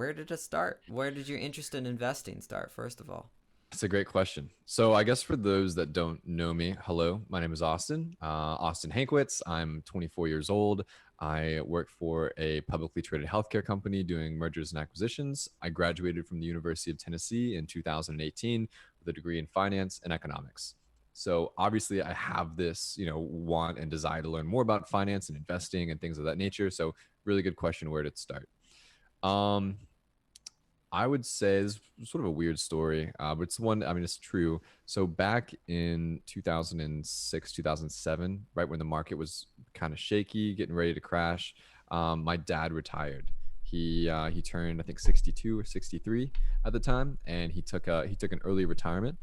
where did it start? Where did your interest in investing start, first of all? That's a great question. So, I guess for those that don't know me, hello, my name is Austin, Austin Hankwitz. I'm 24 years old. I work for a publicly traded healthcare company doing mergers and acquisitions. I graduated from the University of Tennessee in 2018 with a degree in finance and economics. So, obviously, I have this, want and desire to learn more about finance and investing and things of that nature. So, really good question. Where did it start? Um, I would say it's sort of a weird story, but it's one, I mean, it's true. So back in 2006, 2007, right when the market was kind of shaky, getting ready to crash, my dad retired. He turned, I think, 62 or 63 at the time, and he took an early retirement.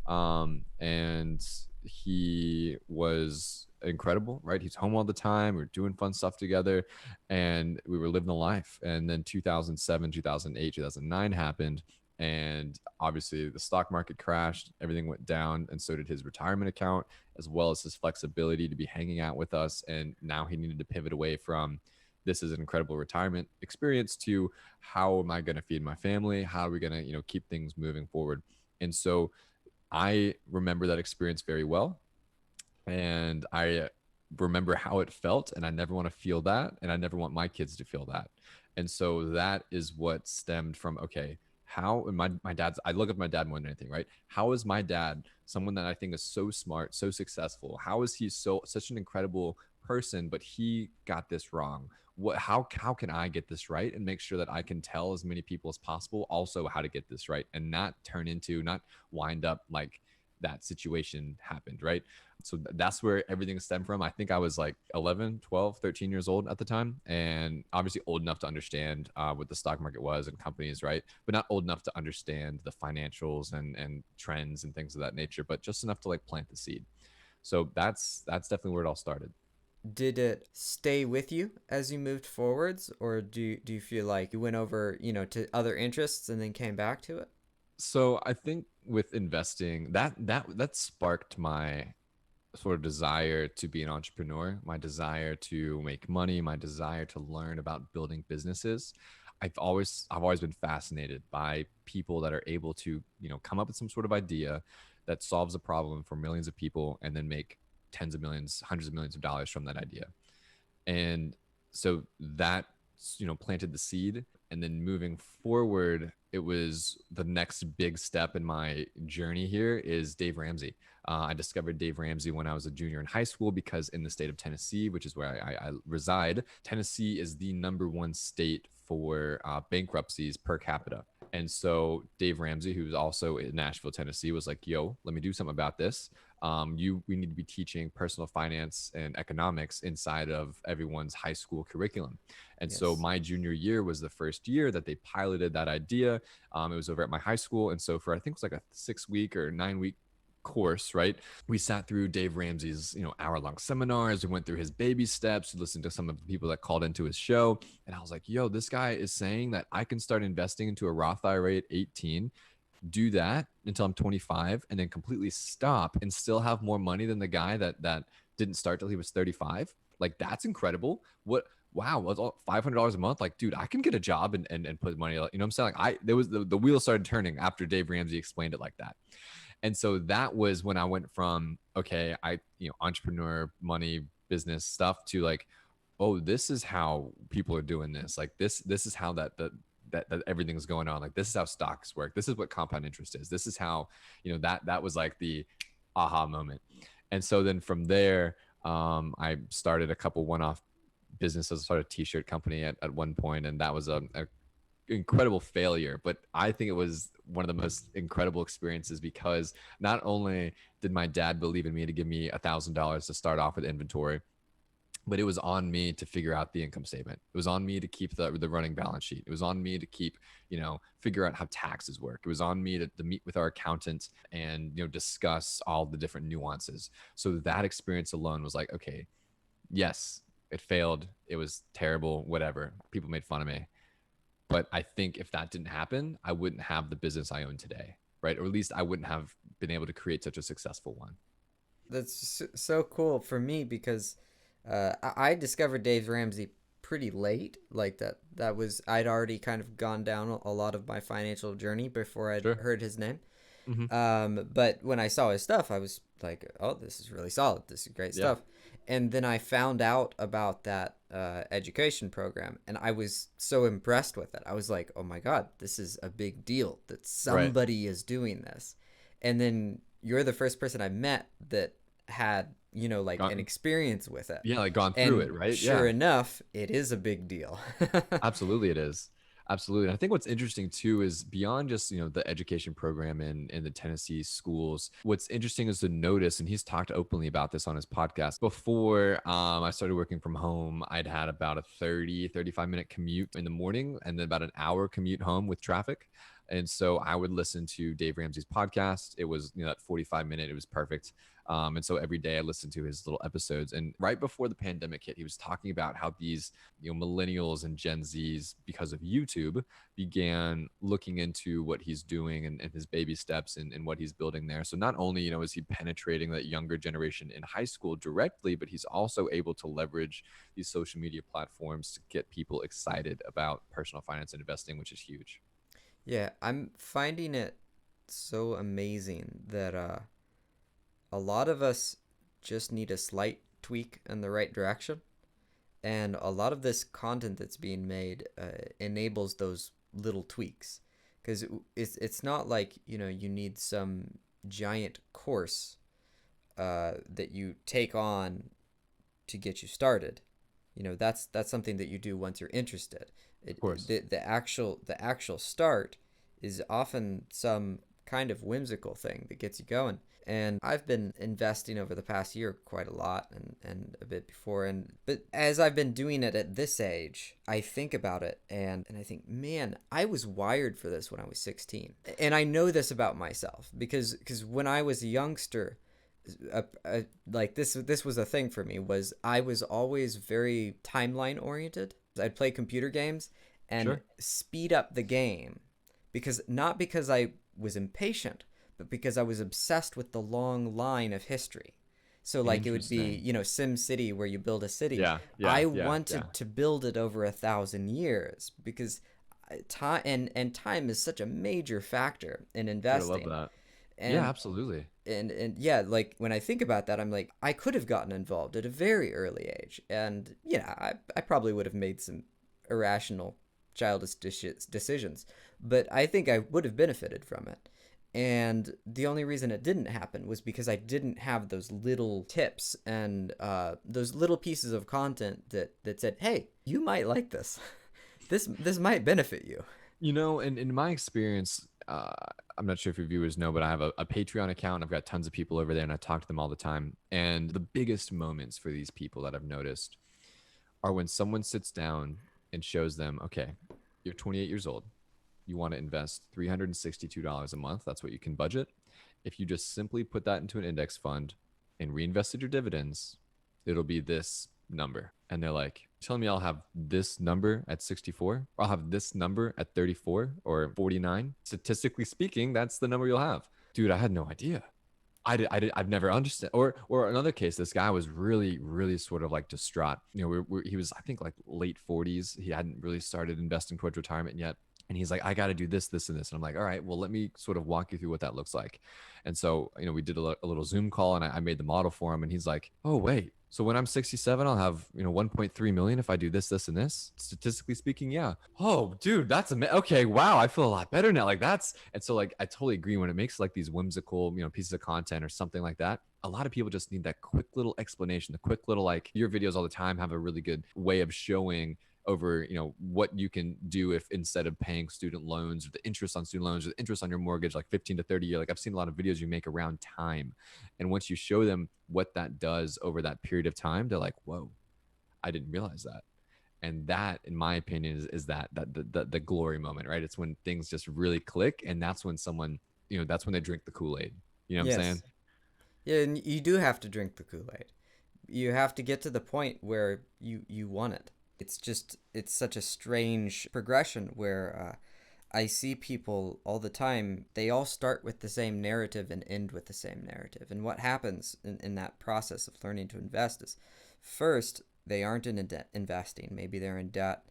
And he was incredible, right? He's home all the time. We are doing fun stuff together, and we were living a life. And then 2007, 2008, 2009 happened, and obviously the stock market crashed, everything went down, and so did his retirement account, as well as his flexibility to be hanging out with us. And now he needed to pivot away from this is an incredible retirement experience to how am I going to feed my family? How are we going to, keep things moving forward? And so I remember that experience very well, and I remember how it felt, and I never want to feel that, and I never want my kids to feel that. And so that is what stemmed from, okay, how my dad's, I look at my dad more than anything, right? How is my dad someone that I think is so smart, so successful? How is he such an incredible person, but he got this wrong? How can I get this right and make sure that I can tell as many people as possible also how to get this right, and not wind up like that situation happened, right? So that's where everything stemmed from. I think I was like 11, 12, 13 years old at the time, and obviously old enough to understand what the stock market was and companies, right? But not old enough to understand the financials and trends and things of that nature, but just enough to like plant the seed. So that's definitely where it all started. Did it stay with you as you moved forwards, or do you feel like you went over, to other interests and then came back to it? So I think with investing, that sparked my sort of desire to be an entrepreneur, my desire to make money, my desire to learn about building businesses. I've always been fascinated by people that are able to, come up with some sort of idea that solves a problem for millions of people and then make tens of millions, hundreds of millions of dollars from that idea. And so that, planted the seed. And then moving forward, it was the next big step in my journey here is Dave Ramsey. I discovered Dave Ramsey when I was a junior in high school because in the state of Tennessee, which is where I reside, Tennessee is the number one state for bankruptcies per capita. And so Dave Ramsey, who's also in Nashville, Tennessee, was like, "Yo, let me do something about this. We need to be teaching personal finance and economics inside of everyone's high school curriculum." And so Yes. my junior year was the first year that they piloted that idea. It was over at my high school, and so for I think it was like a 6 week or 9 week course, right? We sat through Dave Ramsey's, hour-long seminars. We went through his baby steps. We listened to some of the people that called into his show, and I was like, "Yo, this guy is saying that I can start investing into a Roth IRA at 18, do that until I'm 25, and then completely stop and still have more money than the guy that didn't start till he was 35. Like that's incredible. What? Wow, was $500 a month? Like, dude, I can get a job and put money. You know what I'm saying? Like, there was the wheel started turning after Dave Ramsey explained it like that. And so that was when I went from okay, entrepreneur, money, business stuff to like, oh, this is how people are doing this. Like this is how that everything's going on. Like this is how stocks work. This is what compound interest is. This is how, that was like the aha moment. And so then from there, I started a couple one-off businesses. I started a t-shirt company at one point, and that was a incredible failure, but I think it was one of the most incredible experiences because not only did my dad believe in me to give me $1,000 to start off with inventory, but it was on me to figure out the income statement. It was on me to keep the running balance sheet. It was on me to keep, figure out how taxes work. It was on me to meet with our accountant and, discuss all the different nuances. So that experience alone was like, okay, yes, it failed. It was terrible, whatever. People made fun of me. But I think if that didn't happen, I wouldn't have the business I own today, right? Or at least I wouldn't have been able to create such a successful one. That's so cool for me because I discovered Dave Ramsey pretty late. Like that was I'd already kind of gone down a lot of my financial journey before I'd Sure. heard his name. Hmm. But when I saw his stuff, I was like, oh, this is really solid. This is great Yeah. stuff. And then I found out about that education program, and I was so impressed with it. I was like, oh my God, this is a big deal that Right. somebody is doing this. And then you're the first person I met that had, like an Gone, experience with it. yeah, like gone through it, And right? sure Yeah. enough, it is a big deal. Absolutely, it is. Absolutely. And I think what's interesting too is beyond just, the education program in the Tennessee schools, what's interesting is to notice, and he's talked openly about this on his podcast. Before I started working from home, I'd had about a 35-minute commute in the morning and then about an hour commute home with traffic. And so I would listen to Dave Ramsey's podcast. It was, that 45-minute, it was perfect. And so every day I listened to his little episodes. And right before the pandemic hit, he was talking about how these, millennials and Gen Zs, because of YouTube, began looking into what he's doing and his baby steps and what he's building there. So not only, is he penetrating that younger generation in high school directly, but he's also able to leverage these social media platforms to get people excited about personal finance and investing, which is huge. Yeah, I'm finding it so amazing that a lot of us just need a slight tweak in the right direction. And a lot of this content that's being made enables those little tweaks. Because it's not like, you need some giant course that you take on to get you started. That's something that you do once you're interested. Of course. The actual start is often some kind of whimsical thing that gets you going. And I've been investing over the past year quite a lot, and a bit before, but as I've been doing it at this age, I think about it, and I think, man, I was wired for this when I was 16. And I know this about myself because when I was a youngster, like this was a thing for me, was I was always very timeline oriented. I'd play computer games and Sure. speed up the game, not because I was impatient, but because I was obsessed with the long line of history. So like it would be, Interesting. Sim City, where you build a city. Yeah. Yeah. I Yeah. Yeah. wanted to build it over 1,000 years because time and time is such a major factor in Dude, I love investing. that. Yeah, And absolutely. and yeah, like when I think about that, I'm like, I could have gotten involved at a very early age, and yeah, I probably would have made some irrational, childish decisions, but I think I would have benefited from it. And the only reason it didn't happen was because I didn't have those little tips and those little pieces of content that said, "Hey, you might like this. This might benefit you." And in my experience, I'm not sure if your viewers know, but I have a Patreon account. I've got tons of people over there and I talk to them all the time. And the biggest moments for these people that I've noticed are when someone sits down and shows them, okay, you're 28 years old. You want to invest $362 a month. That's what you can budget. If you just simply put that into an index fund and reinvested your dividends, it'll be this number. And they're like, telling me I'll have this number at 64, or I'll have this number at 34 or 49. Statistically speaking, that's the number you'll have. Dude, I had no idea. I've never understood. Or another case, this guy was really, really sort of like distraught. He was, I think, like late 40s. He hadn't really started investing towards retirement yet. And he's like, I got to do this, this, and this. And I'm like, all right, well, let me sort of walk you through what that looks like. And so, we did a little Zoom call and I made the model for him. And he's like, oh, wait. So when I'm 67, I'll have, 1.3 million if I do this, this, and this. Statistically speaking, yeah. Oh, dude, that's okay. Wow, I feel a lot better now. Like and so like I totally agree when it makes like these whimsical, pieces of content or something like that. A lot of people just need that quick little explanation, the quick little, like, your videos all the time have a really good way of showing over what you can do if, instead of paying student loans or the interest on student loans or the interest on your mortgage, like 15 to 30 year, like I've seen a lot of videos you make around time, and once you show them what that does over that period of time, they're like, whoa, I didn't realize that. And that, in my opinion, is that the glory moment, right? It's when things just really click, and that's when someone, that's when they drink the Kool-Aid. You know what I'm saying? Yes. Yeah, and you do have to drink the Kool-Aid. You have to get to the point where you want it. It's such a strange progression where I see people all the time. They all start with the same narrative and end with the same narrative. And what happens in that process of learning to invest is, first, they aren't in debt investing, maybe they're in debt,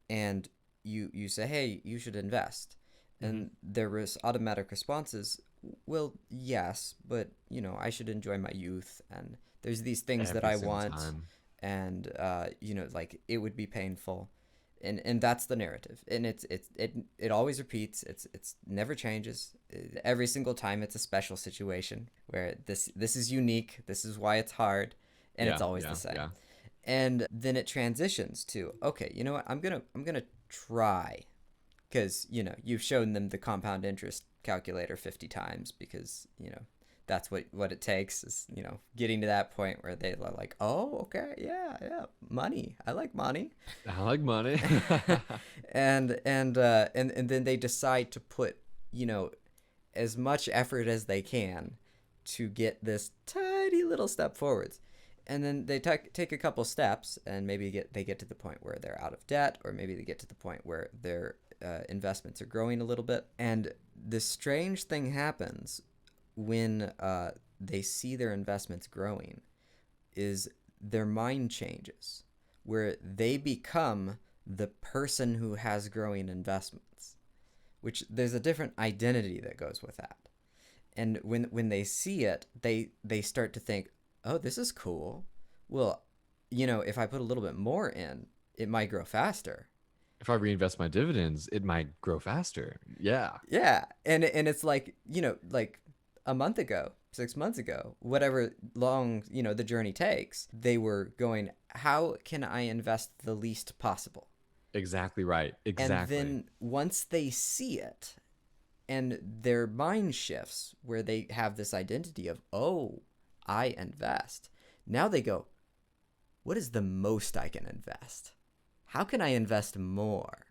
and you say, hey, you should invest, Mm-hmm. and their automatic response is, well, yes, but I should enjoy my youth, and there's these things that Every I single want, time. and like it would be painful, and that's the narrative, and it always repeats. It's never changes. Every single time it's a special situation where this is unique. This is why it's hard, and it's Yeah, always the yeah, same. yeah. And then it transitions to, okay, you know what? I'm gonna try, because you've shown them the compound interest calculator 50 times, because that's what it takes, is getting to that point where they are like, oh, okay, yeah, yeah, money, I like money. I like money. And then they decide to put as much effort as they can to get this tiny little step forwards, and then they take a couple steps, and maybe they get to the point where they're out of debt, or maybe they get to the point where their investments are growing a little bit. And this strange thing happens when they see their investments growing, is their mind changes, where they become the person who has growing investments, which there's a different identity that goes with that. And when they see it, they start to think, oh, this is cool. Well, if I put a little bit more in, it might grow faster. If I reinvest my dividends, it might grow faster. Yeah. Yeah, and it's like, like a month ago, 6 months ago, whatever long the journey takes, they were going, how can I invest the least possible? Exactly right. And Exactly. then once they see it, and their mind shifts, where they have this identity of, oh, I invest. Now they go, what is the most I can invest? How can I invest more?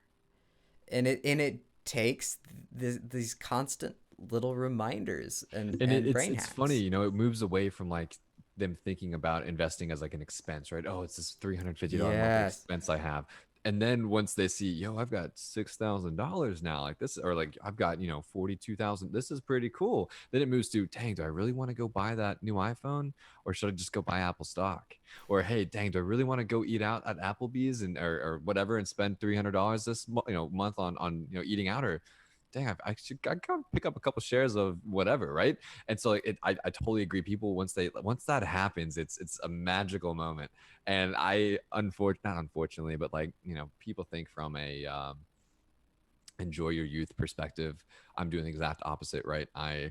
And it takes these constant little reminders and And and it's brain it's funny, hacks. it moves away from like them thinking about investing as like an expense, right? Oh, it's this $350 monthly Yes. expense I have. And then once they see, yo, I've got $6,000 now, like this, or like I've got, 42,000. This is pretty cool. Then it moves to, dang, do I really want to go buy that new iPhone, or should I just go buy Apple stock? Or hey, dang, do I really want to go eat out at Applebee's and or whatever and spend $300 this month on eating out, or dang, I gotta pick up a couple shares of whatever, right? And so like I totally agree. People once that happens, it's a magical moment. And not unfortunately, but like people think from a enjoy your youth perspective. I'm doing the exact opposite, right? I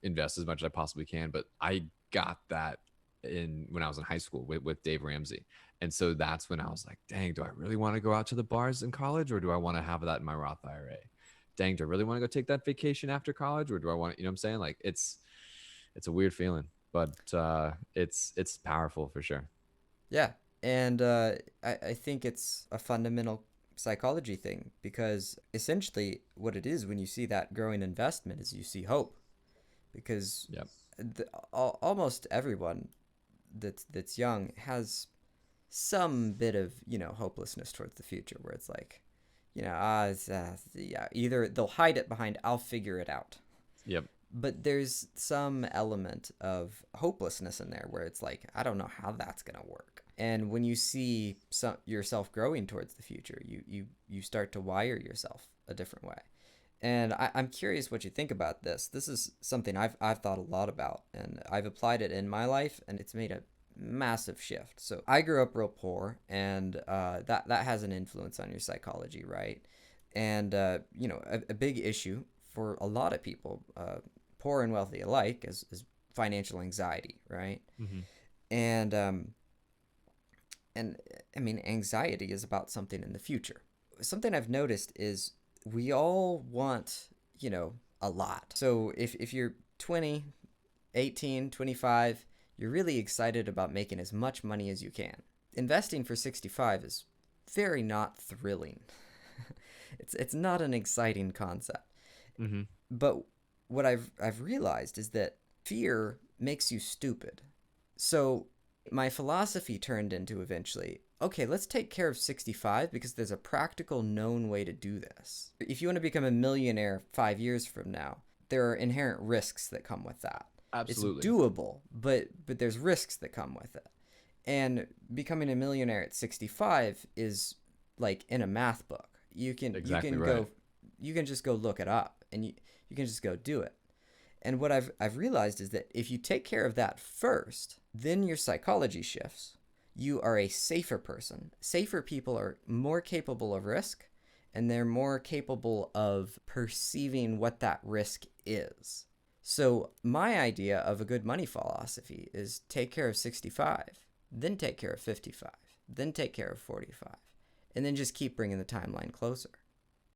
invest as much as I possibly can, but I got that in when I was in high school with Dave Ramsey. And so that's when I was like, dang, do I really want to go out to the bars in college, or do I want to have that in my Roth IRA? Dang, do I really want to go take that vacation after college, or do I want to, what I'm saying? Like it's a weird feeling, but it's powerful for sure. Yeah. And I think it's a fundamental psychology thing, because essentially what it is when you see that growing investment is you see hope, because Yep. almost everyone that's young has some bit of hopelessness towards the future, where it's like, yeah, either they'll hide it behind, I'll figure it out, Yep. but there's some element of hopelessness in there, where it's like, I don't know how that's gonna work. And when you see yourself growing towards the future, you start to wire yourself a different way. And I'm curious what you think about this. This is something I've thought a lot about, and I've applied it in my life, and it's made a massive shift. So I grew up real poor, and that has an influence on your psychology, right? And a big issue for a lot of people, poor and wealthy alike, is financial anxiety, right? Mm-hmm. And and I mean, anxiety is about something in the future. Something I've noticed is we all want, a lot. So if you're 20, 18, 25, you're really excited about making as much money as you can. Investing for 65 is very not thrilling. It's not an exciting concept. Mm-hmm. But what I've realized is that fear makes you stupid. So my philosophy turned into, eventually, okay, let's take care of 65, because there's a practical, known way to do this. If you want to become a millionaire 5 years from now, there are inherent risks that come with that. It's Absolutely. doable, but there's risks that come with it. And becoming a millionaire at 65 is like in a math book. Exactly right. You can just go look it up, and you can just go do it. And what I've realized is that if you take care of that first, then your psychology shifts. You are a safer person. Safer people are more capable of risk, and they're more capable of perceiving what that risk is. So my idea of a good money philosophy is take care of 65, then take care of 55, then take care of 45, and then just keep bringing the timeline closer.